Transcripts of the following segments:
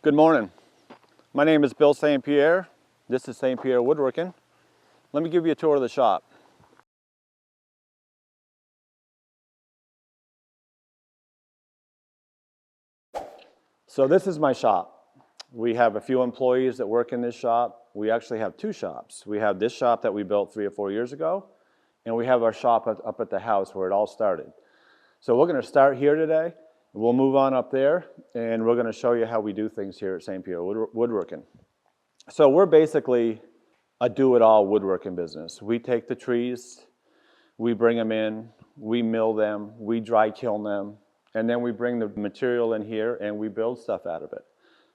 Good morning. My name is Bill St. Pierre. This is St. Pierre Woodworking. Let me give you a tour of the shop. So this is my shop. We have a few employees that work in this shop. We actually have two shops. We have this shop that we built 3 or 4 years ago, and we have our shop up at the house where it all started. So we're going to start here today. We'll move on up there, and we're going to show you how we do things here at St. Pierre Woodworking. So we're basically a do-it-all woodworking business. We take the trees, we bring them in, we mill them, we dry kiln them, and then we bring the material in here and we build stuff out of it.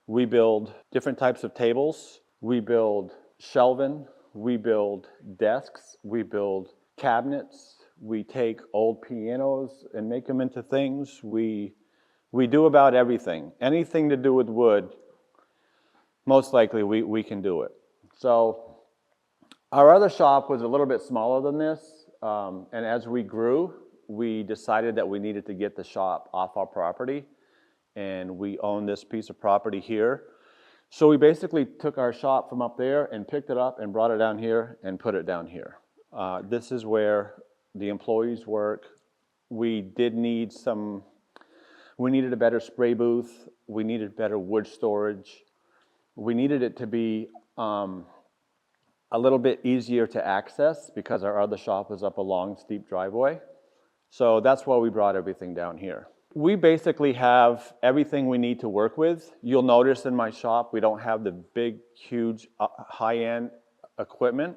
We build different types of tables, we build shelving, we build desks, we build cabinets, we take old pianos and make them into things. We do about everything. Anything to do with wood, most likely we can do it. So our other shop was a little bit smaller than this, and as we grew, we decided that we needed to get the shop off our property, and we own this piece of property here. So we basically took our shop from up there and picked it up and brought it down here and put it down here. This is where the employees work. We needed a better spray booth. We needed better wood storage. We needed it to be a little bit easier to access because our other shop was up a long, steep driveway. So that's why we brought everything down here. We basically have everything we need to work with. You'll notice in my shop, we don't have the big, huge, high-end equipment.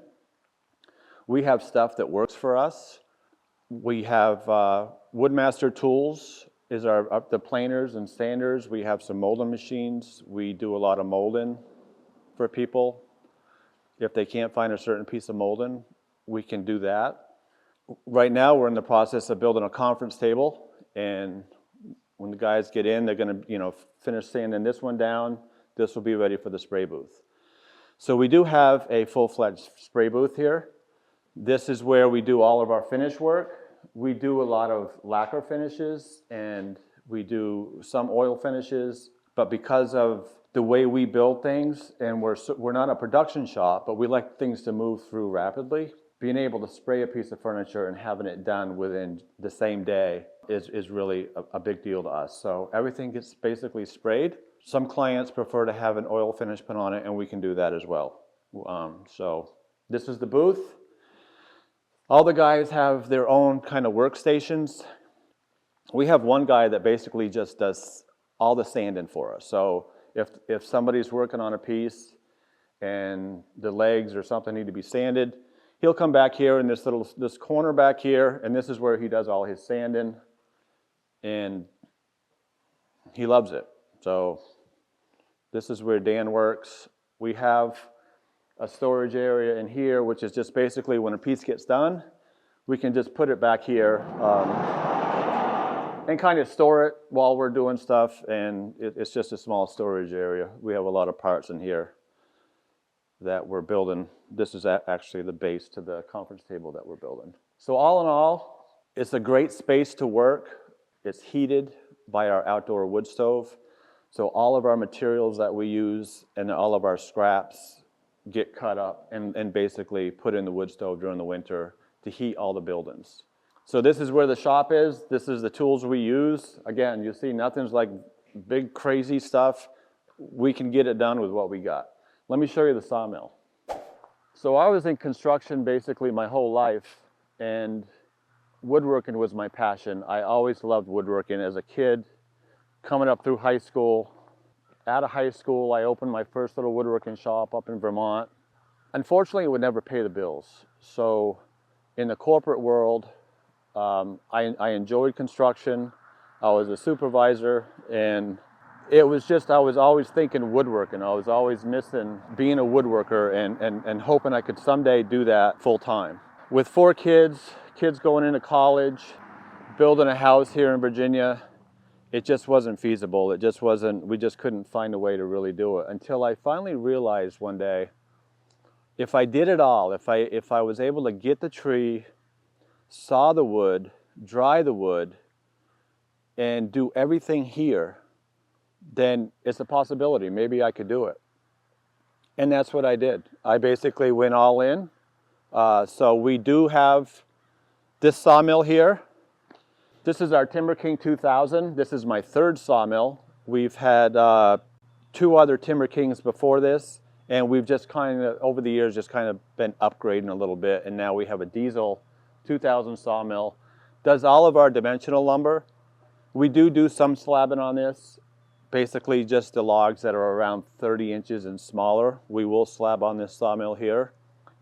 We have stuff that works for us. We have Woodmaster tools. Is the planers and sanders. We have some molding machines. We do a lot of molding for people. If they can't find a certain piece of molding, we can do that. Right now, we're in the process of building a conference table, and when the guys get in, they're going to, finish sanding this one down. This will be ready for the spray booth. So we do have a full-fledged spray booth here. This is where we do all of our finish work. We do a lot of lacquer finishes and we do some oil finishes, but because of the way we build things, and we're not a production shop, but we like things to move through rapidly, being able to spray a piece of furniture and having it done within the same day is really a big deal to us. So everything gets basically sprayed. Some clients prefer to have an oil finish put on it, and we can do that as well. So this is the booth. All the guys have their own kind of workstations. We have one guy that basically just does all the sanding for us. So if somebody's working on a piece and the legs or something need to be sanded, he'll come back here in this corner back here, and this is where he does all his sanding, and he loves it. So this is where Dan works. We have a storage area in here, which is just basically when a piece gets done, we can just put it back here and kind of store it while we're doing stuff, and it's just a small storage area. We have a lot of parts in here that we're building. This is actually the base to the conference table that we're building. So all in all, it's a great space to work. It's heated by our outdoor wood stove. So all of our materials that we use and all of our scraps get cut up and basically put in the wood stove during the winter to heat all the buildings. So this is where the shop is. This is the tools we use. Again, you see nothing's like big crazy stuff. We can get it done with what we got. Let me show you the sawmill. So I was in construction basically my whole life, and woodworking was my passion. I always loved woodworking as a kid, coming up through high school. Out of high school, I opened my first little woodworking shop up in Vermont. Unfortunately, it would never pay the bills. So in the corporate world, I enjoyed construction. I was a supervisor, and it was just, I was always thinking woodworking. I was always missing being a woodworker and hoping I could someday do that full time. With 4 kids going into college, building a house here in Virginia, it just wasn't feasible. It just wasn't, we just couldn't find a way to really do it until I finally realized one day, if I did it all, if I was able to get the tree, saw the wood, dry the wood, and do everything here, then it's a possibility. Maybe I could do it. And that's what I did. I basically went all in. So we do have this sawmill here. This is our Timber King 2000. This is my third sawmill. We've had two other Timber Kings before this, and we've just kind of, over the years, just kind of been upgrading a little bit, and now we have a diesel 2000 sawmill. Does all of our dimensional lumber. We do some slabbing on this, basically just the logs that are around 30 inches and smaller. We will slab on this sawmill here.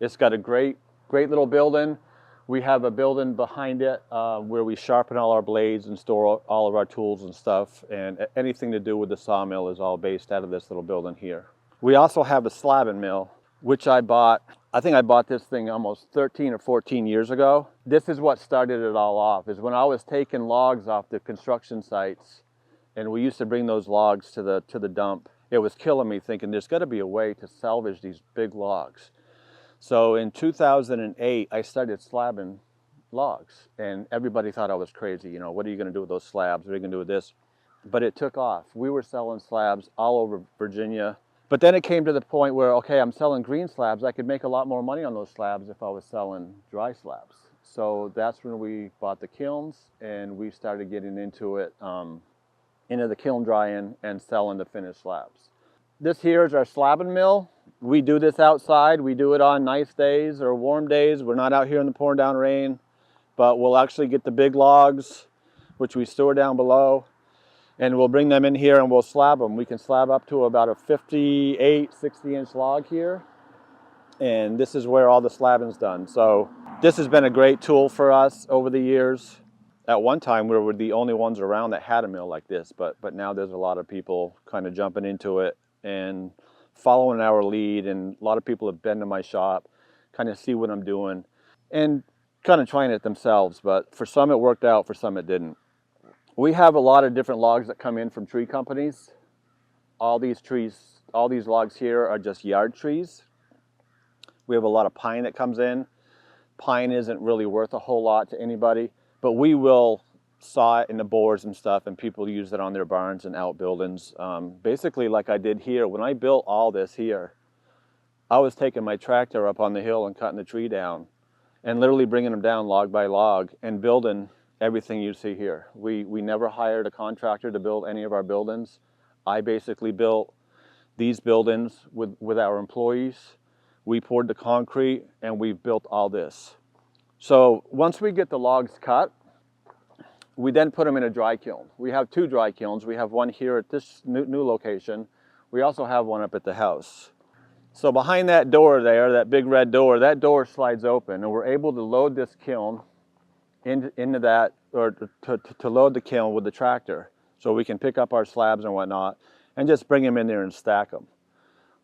It's got a great little building. We have a building behind it where we sharpen all our blades and store all of our tools and stuff, and anything to do with the sawmill is all based out of this little building here. We also have a slabbing mill, which I bought. I think I bought this thing almost 13 or 14 years ago. This is what started it all off, is when I was taking logs off the construction sites, and we used to bring those logs to the dump. It was killing me, thinking there's got to be a way to salvage these big logs. So in 2008, I started slabbing logs, and everybody thought I was crazy. You know, what are you going to do with those slabs? What are you going to do with this? But it took off. We were selling slabs all over Virginia. But then it came to the point where, okay, I'm selling green slabs. I could make a lot more money on those slabs if I was selling dry slabs. So that's when we bought the kilns, and we started getting into it, into the kiln drying and selling the finished slabs. This here is our slabbing mill. We do this outside. We do it on nice days or warm days. We're not out here in the pouring down rain, but we'll actually get the big logs, which we store down below, and we'll bring them in here and we'll slab them. We can slab up to about a 58, 60-inch log here, and this is where all the slabbing's done. So this has been a great tool for us over the years. At one time, we were the only ones around that had a mill like this, but now there's a lot of people kind of jumping into it and following our lead, and a lot of people have been to my shop, kind of see what I'm doing, and kind of trying it themselves. But for some it worked out, for some it didn't. We have a lot of different logs that come in from tree companies. All these logs here are just yard trees. We have a lot of pine that comes in. Pine isn't really worth a whole lot to anybody, but we will saw it in the boards and stuff, and people use it on their barns and outbuildings. Basically, like I did here, when I built all this here, I was taking my tractor up on the hill and cutting the tree down, and literally bringing them down log by log and building everything you see here. We never hired a contractor to build any of our buildings. I basically built these buildings with our employees. We poured the concrete, and we've built all this. So once we get the logs cut, we then put them in a dry kiln. We have two dry kilns. We have one here at this new location. We also have one up at the house. So behind that door there, that big red door, that door slides open, and we're able to load this kiln into that, or to load the kiln with the tractor, so we can pick up our slabs and whatnot and just bring them in there and stack them.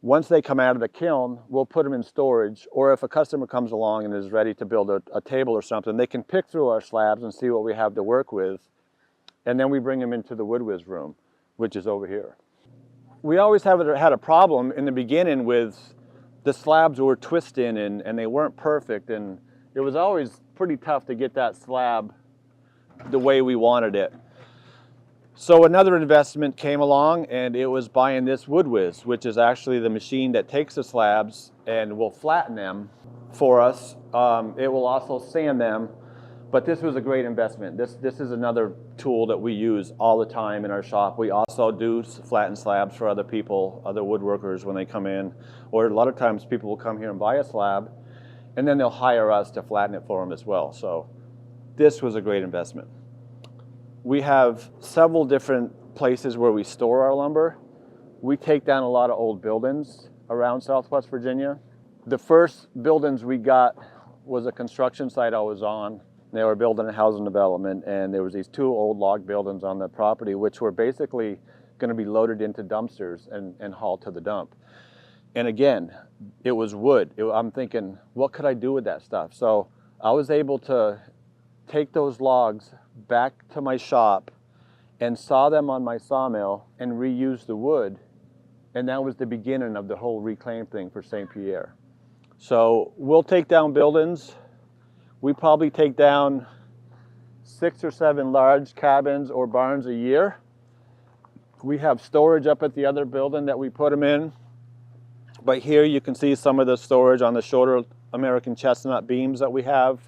Once they come out of the kiln, we'll put them in storage, or if a customer comes along and is ready to build a table or something, they can pick through our slabs and see what we have to work with, and then we bring them into the Woodwiz room, which is over here. We always had a problem in the beginning with the slabs were twisting and they weren't perfect, and it was always pretty tough to get that slab the way we wanted it. So another investment came along, and it was buying this Woodwiz, which is actually the machine that takes the slabs and will flatten them for us. It will also sand them, but this was a great investment. This is another tool that we use all the time in our shop. We also do flatten slabs for other people, other woodworkers when they come in, or a lot of times people will come here and buy a slab, and then they'll hire us to flatten it for them as well. So this was a great investment. We have several different places where we store our lumber. We take down a lot of old buildings around Southwest Virginia. The first buildings we got was a construction site I was on. They were building a housing development, and there was these two old log buildings on the property, which were basically going to be loaded into dumpsters and hauled to the dump. And again, it was wood. I'm thinking, what could I do with that stuff? So I was able to take those logs back to my shop and saw them on my sawmill and reuse the wood, and that was the beginning of the whole reclaim thing for St. Pierre. So we'll take down buildings. We probably take down 6 or 7 large cabins or barns a year, We have storage up at the other building that we put them in. But here you can see some of the storage on the shorter American chestnut beams that we have.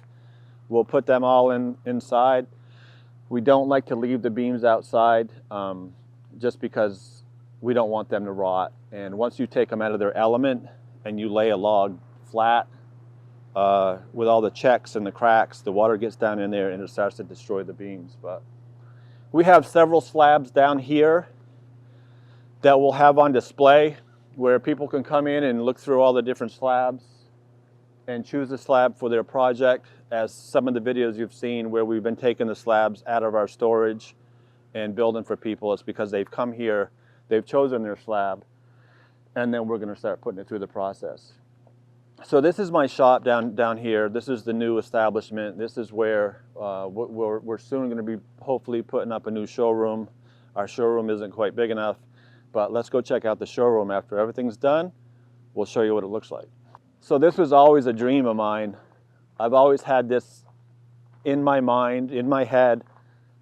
We'll put them all inside. We don't like to leave the beams outside just because we don't want them to rot. And once you take them out of their element and you lay a log flat with all the checks and the cracks, the water gets down in there and it starts to destroy the beams. But we have several slabs down here that we'll have on display where people can come in and look through all the different slabs and choose a slab for their project, as some of the videos you've seen where we've been taking the slabs out of our storage and building for people. It's because they've come here, they've chosen their slab, and then we're going to start putting it through the process. So this is my shop down here. This is the new establishment. This is where we're soon going to be hopefully putting up a new showroom. Our showroom isn't quite big enough, but let's go check out the showroom after everything's done. We'll show you what it looks like. So this was always a dream of mine. I've always had this in my mind, in my head,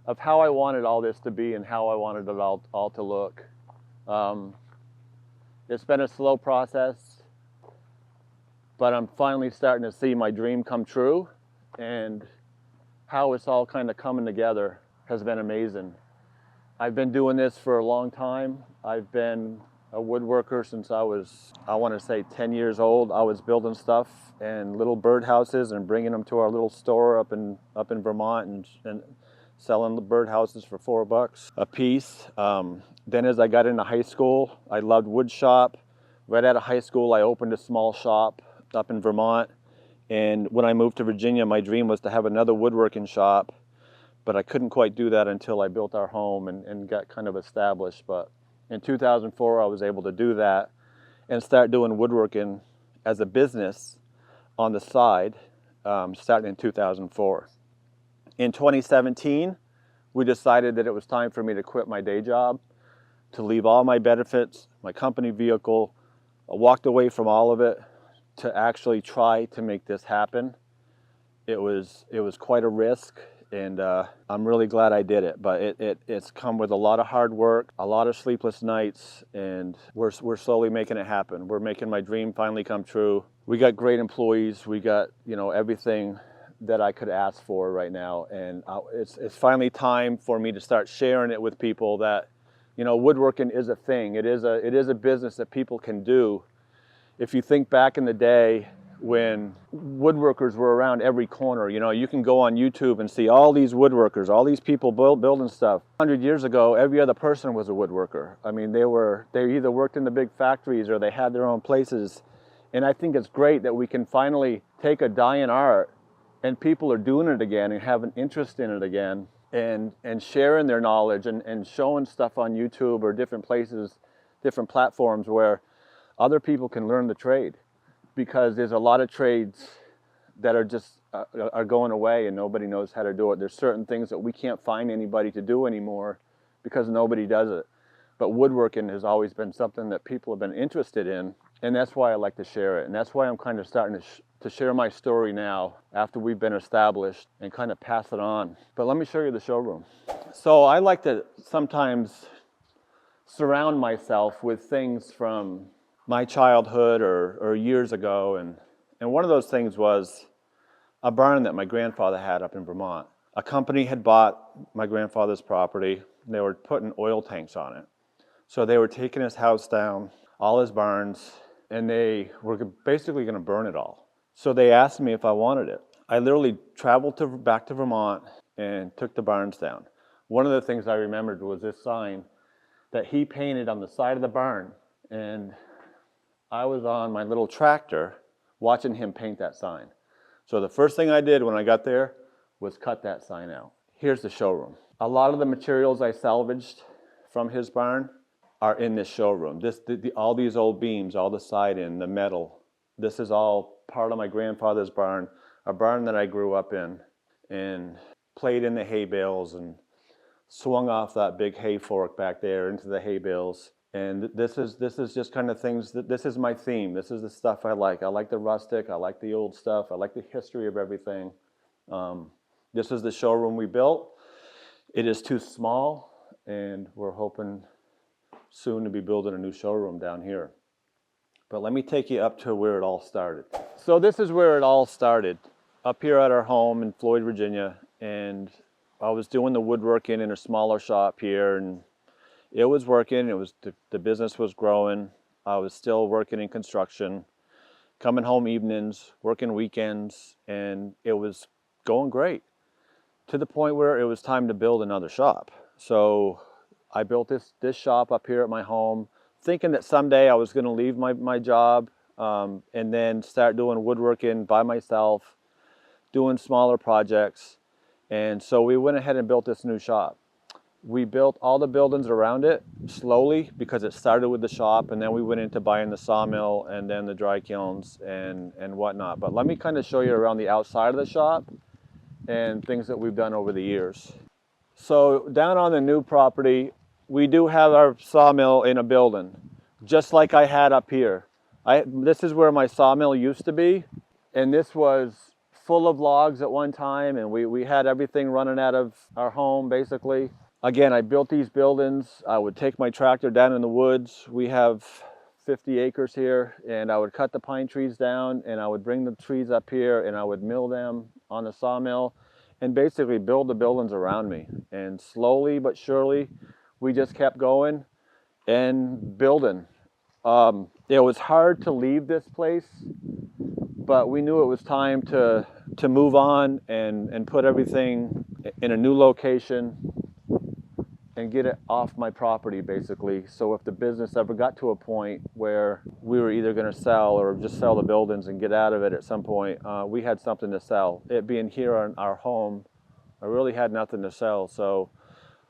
of how I wanted all this to be and how I wanted it all to look. It's been a slow process, but I'm finally starting to see my dream come true, and how it's all kind of coming together has been amazing. I've been doing this for a long time. I've been a woodworker since I was, I want to say 10 years old. I was building stuff and little birdhouses and bringing them to our little store up in Vermont and selling the birdhouses for $4 a piece. Then as I got into high school, I loved wood shop. Right out of high school, I opened a small shop up in Vermont. And when I moved to Virginia, my dream was to have another woodworking shop, but I couldn't quite do that until I built our home and got kind of established. But in 2004, I was able to do that and start doing woodworking as a business on the side, starting in 2004. In 2017, we decided that it was time for me to quit my day job, to leave all my benefits, my company vehicle. I walked away from all of it to actually try to make this happen. It was quite a risk, and I'm really glad I did it. But it's come with a lot of hard work, a lot of sleepless nights, and we're slowly making it happen. We're making my dream finally come true. We got great employees. We got, you know, everything that I could ask for right now, and it's finally time for me to start sharing it with people that, you know, woodworking is a thing. It is a business that people can do. If you think back in the day when woodworkers were around every corner, you know, you can go on YouTube and see all these woodworkers, all these people building stuff. 100 years ago, every other person was a woodworker. I mean, they either worked in the big factories or they had their own places. And I think it's great that we can finally take a dying art and people are doing it again and have an interest in it again, and sharing their knowledge and showing stuff on YouTube or different places, different platforms where other people can learn the trade. Because there's a lot of trades that are just are going away and nobody knows how to do it. There's certain things that we can't find anybody to do anymore because nobody does it. But woodworking has always been something that people have been interested in, and that's why I like to share it. And that's why I'm kind of starting to share my story now after we've been established and kind of pass it on. But let me show you the showroom. So I like to sometimes surround myself with things from my childhood or years ago, and one of those things was a barn that my grandfather had up in Vermont. A company had bought my grandfather's property, and they were putting oil tanks on it. So they were taking his house down, all his barns, and they were basically going to burn it all. So they asked me if I wanted it. I literally traveled back to Vermont and took the barns down. One of the things I remembered was this sign that he painted on the side of the barn, and I was on my little tractor watching him paint that sign. So the first thing I did when I got there was cut that sign out. Here's the showroom. A lot of the materials I salvaged from his barn are in this showroom. All these old beams, all the siding, the metal, this is all part of my grandfather's barn, a barn that I grew up in, and played in the hay bales and swung off that big hay fork back there into the hay bales. And this is just kind of things this is my theme. This is the stuff I like. I like the rustic. I like the old stuff. I like the history of everything. This is the showroom we built. It is too small, and we're hoping soon to be building a new showroom down here. But let me take you up to where it all started. So this is where it all started, up here at our home in Floyd, Virginia. And I was doing the woodworking in a smaller shop here, and it was working. It was the business was growing. I was still working in construction, coming home evenings, working weekends, and it was going great, to the point where it was time to build another shop. So I built this shop up here at my home, thinking that someday I was going to leave my job and then start doing woodworking by myself, doing smaller projects. And so we went ahead and built this new shop. We built all the buildings around it slowly, because it started with the shop, and then we went into buying the sawmill and then the dry kilns and whatnot. But let me kind of show you around the outside of the shop and things that we've done over the years. So down on the new property, we do have our sawmill in a building, just like I had up here. This is where my sawmill used to be, and this was full of logs at one time, and we had everything running out of our home, basically. Again, I built these buildings. I would take my tractor down in the woods. We have 50 acres here, and I would cut the pine trees down, and I would bring the trees up here, and I would mill them on the sawmill, and basically build the buildings around me. And slowly but surely, we just kept going and building. It was hard to leave this place, but we knew it was time to move on and put everything in a new location and get it off my property, basically. So if the business ever got to a point where we were either going to sell or just sell the buildings and get out of it at some point, we had something to sell. It being here in our home, I really had nothing to sell. So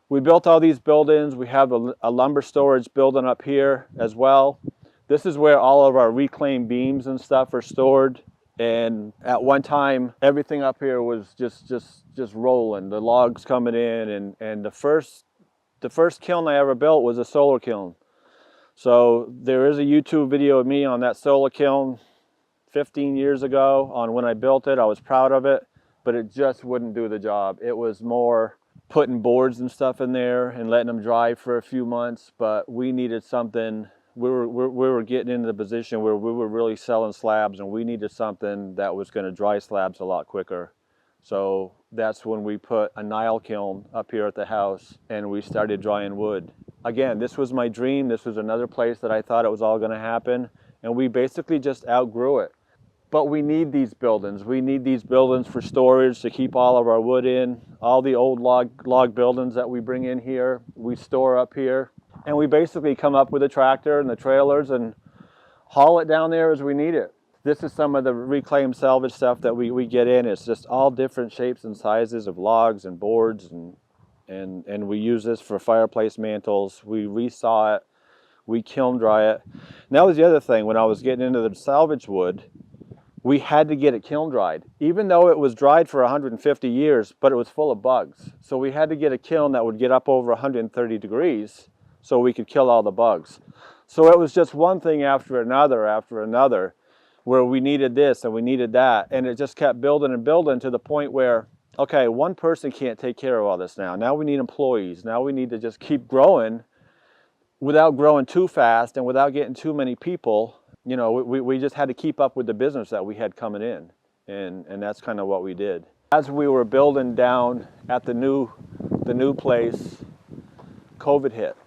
we built all these buildings. We have a lumber storage building up here as well. This is where all of our reclaimed beams and stuff are stored. And at one time, everything up here was just rolling. The logs coming in, and the first kiln I ever built was a solar kiln. So there is a YouTube video of me on that solar kiln 15 years ago on when I built it. I was proud of it, but it just wouldn't do the job. It was more putting boards and stuff in there and letting them dry for a few months, but we needed something. We were getting into the position where we were really selling slabs, and we needed something that was going to dry slabs a lot quicker. So that's when we put a Nile kiln up here at the house, and we started drying wood. Again, this was my dream. This was another place that I thought it was all going to happen, and we basically just outgrew it. But we need these buildings. We need these buildings for storage, to keep all of our wood in. All the old log buildings that we bring in here, we store up here. And we basically come up with a tractor and the trailers and haul it down there as we need it. This is some of the reclaimed salvage stuff that we get in. It's just all different shapes and sizes of logs and boards, and we use this for fireplace mantles. We resaw it, we kiln dry it. And that was the other thing. When I was getting into the salvage wood, we had to get it kiln dried, even though it was dried for 150 years, but it was full of bugs. So we had to get a kiln that would get up over 130 degrees so we could kill all the bugs. So it was just one thing after another, where we needed this and we needed that. And it just kept building and building to the point where, okay, one person can't take care of all this now. Now we need employees. Now we need to just keep growing without growing too fast and without getting too many people. You know, we just had to keep up with the business that we had coming in. And that's kind of what we did. As we were building down at the new place, COVID hit.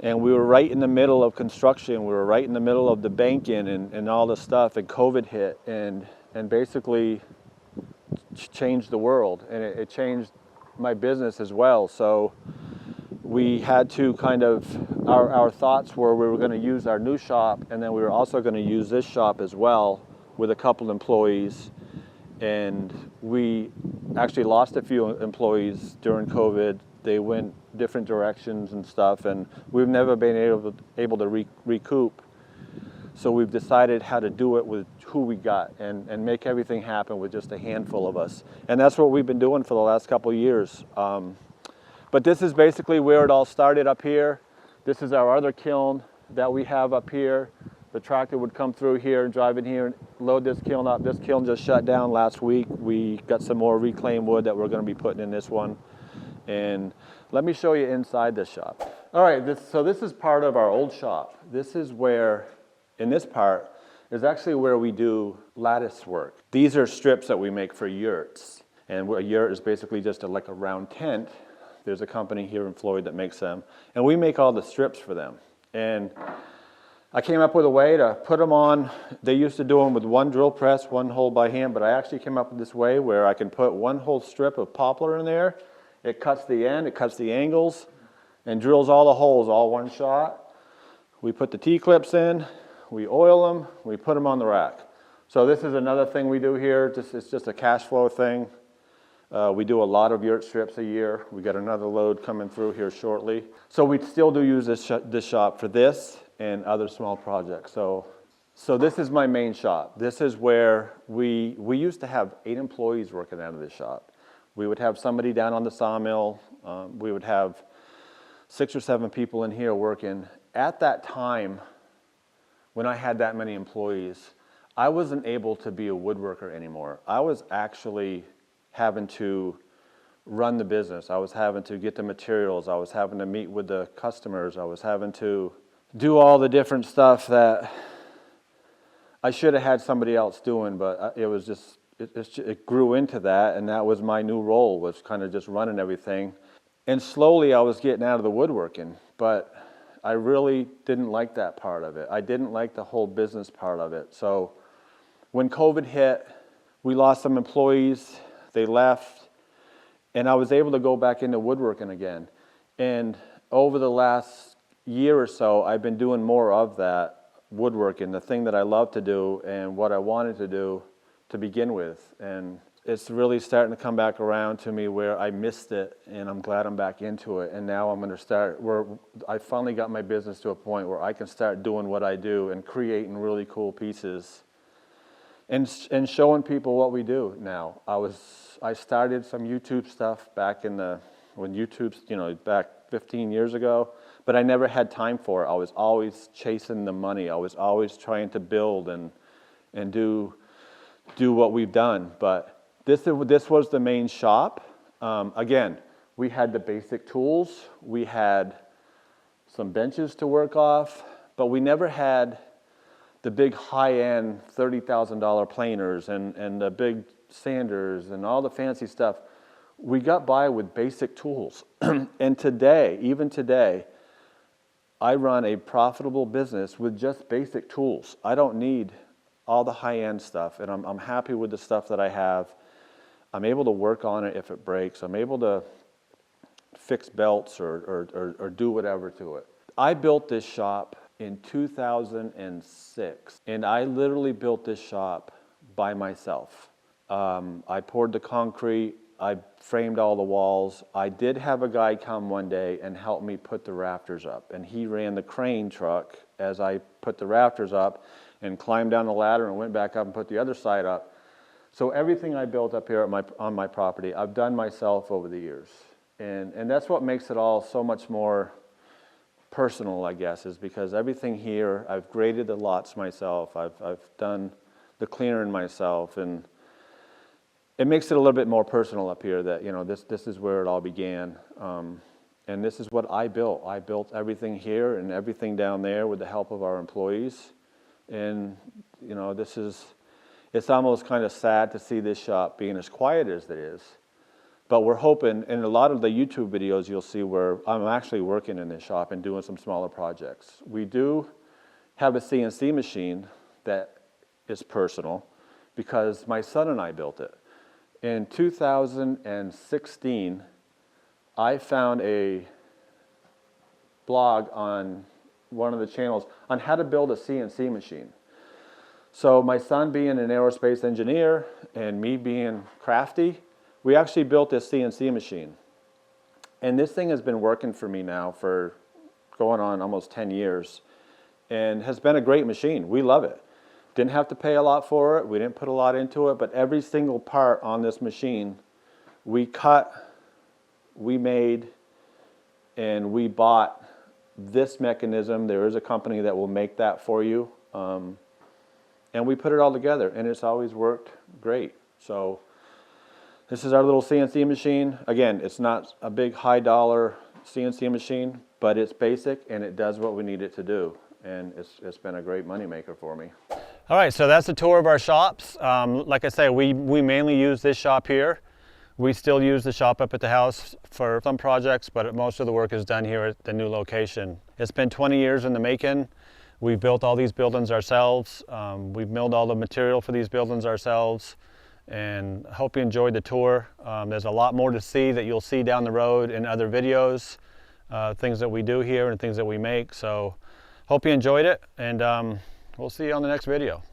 And we were right in the middle of construction. We were right in the middle of the banking and all this stuff, and COVID hit and basically changed the world, and it changed my business as well. So we had to kind of, our thoughts were we were going to use our new shop, and then we were also going to use this shop as well with a couple employees. And we actually lost a few employees during COVID. They went different directions and stuff, and we've never been able to recoup. So we've decided how to do it with who we got and make everything happen with just a handful of us. And that's what we've been doing for the last couple of years. But this is basically where it all started up here. This is our other kiln that we have up here. The tractor would come through here and drive in here and load this kiln up. This kiln just shut down last week. We got some more reclaimed wood that we're going to be putting in this one. And let me show you inside this shop. All right, so this is part of our old shop. This is where, in this part, is actually where we do lattice work. These are strips that we make for yurts. And a yurt is basically just like a round tent. There's a company here in Floyd that makes them. And we make all the strips for them. And I came up with a way to put them on. They used to do them with one drill press, one hole by hand, but I actually came up with this way where I can put one whole strip of poplar in there. It cuts the end, it cuts the angles, and drills all the holes all one shot. We put the T-clips in, we oil them, we put them on the rack. So this is another thing we do here. It's just a cash flow thing. We do a lot of yurt strips a year. We got another load coming through here shortly. So we still do use this shop for this and other small projects. So this is my main shop. This is where we used to have 8 employees working out of this shop. We would have somebody down on the sawmill. We would have 6 or 7 people in here working. At that time, when I had that many employees, I wasn't able to be a woodworker anymore. I was actually having to run the business. I was having to get the materials. I was having to meet with the customers. I was having to do all the different stuff that I should have had somebody else doing, but it was just, it grew into that, and that was my new role, was kind of just running everything. And slowly I was getting out of the woodworking, but I really didn't like that part of it. I didn't like the whole business part of it. So when COVID hit, we lost some employees, they left, and I was able to go back into woodworking again. And over the last year or so, I've been doing more of that woodworking, the thing that I love to do and what I wanted to do to begin with. And it's really starting to come back around to me where I missed it, and I'm glad I'm back into it. And now I'm going to start, I finally got my business to a point where I can start doing what I do and creating really cool pieces and showing people what we do now. I started some YouTube stuff back when YouTube's, back 15 years ago, but I never had time for it. I was always chasing the money. I was always trying to build and do what we've done. But this was the main shop. Again, we had the basic tools. We had some benches to work off, but we never had the big high-end $30,000 planers and the big sanders and all the fancy stuff. We got by with basic tools. And today, even today, I run a profitable business with just basic tools. I don't need all the high-end stuff, and I'm happy with the stuff that I have. I'm able to work on it if it breaks. I'm able to fix belts or do whatever to it. I built this shop in 2006, and I literally built this shop by myself. I poured the concrete, I framed all the walls. I did have a guy come one day and help me put the rafters up, and he ran the crane truck as I put the rafters up and climbed down the ladder and went back up and put the other side up. So everything I built up here on my property, I've done myself over the years. And that's what makes it all so much more personal, I guess, is because everything here, I've graded the lots myself, I've done the clearing myself, and it makes it a little bit more personal up here that, this is where it all began. And this is what I built. I built everything here and everything down there with the help of our employees. And, it's almost kind of sad to see this shop being as quiet as it is. But we're hoping, in a lot of the YouTube videos you'll see where I'm actually working in this shop and doing some smaller projects. We do have a CNC machine that is personal because my son and I built it. In 2016, I found a blog on one of the channels on how to build a CNC machine. So my son being an aerospace engineer and me being crafty, we actually built this CNC machine. And this thing has been working for me now for going on almost 10 years and has been a great machine. We love it. Didn't have to pay a lot for it. We didn't put a lot into it, but every single part on this machine, we cut, we made, and we bought this mechanism. There is a company that will make that for you. And we put it all together, and it's always worked great. So This is our little CNC machine. Again, it's not a big high dollar CNC machine, but it's basic and it does what we need it to do. And it's been a great money maker for me. All right, so that's a tour of our shops. Like I say, we mainly use this shop here. We still use the shop up at the house for some projects, but most of the work is done here at the new location. It's been 20 years in the making. We've built all these buildings ourselves. We've milled all the material for these buildings ourselves. And I hope you enjoyed the tour. There's a lot more to see that you'll see down the road in other videos, things that we do here and things that we make. So hope you enjoyed it, and we'll see you on the next video.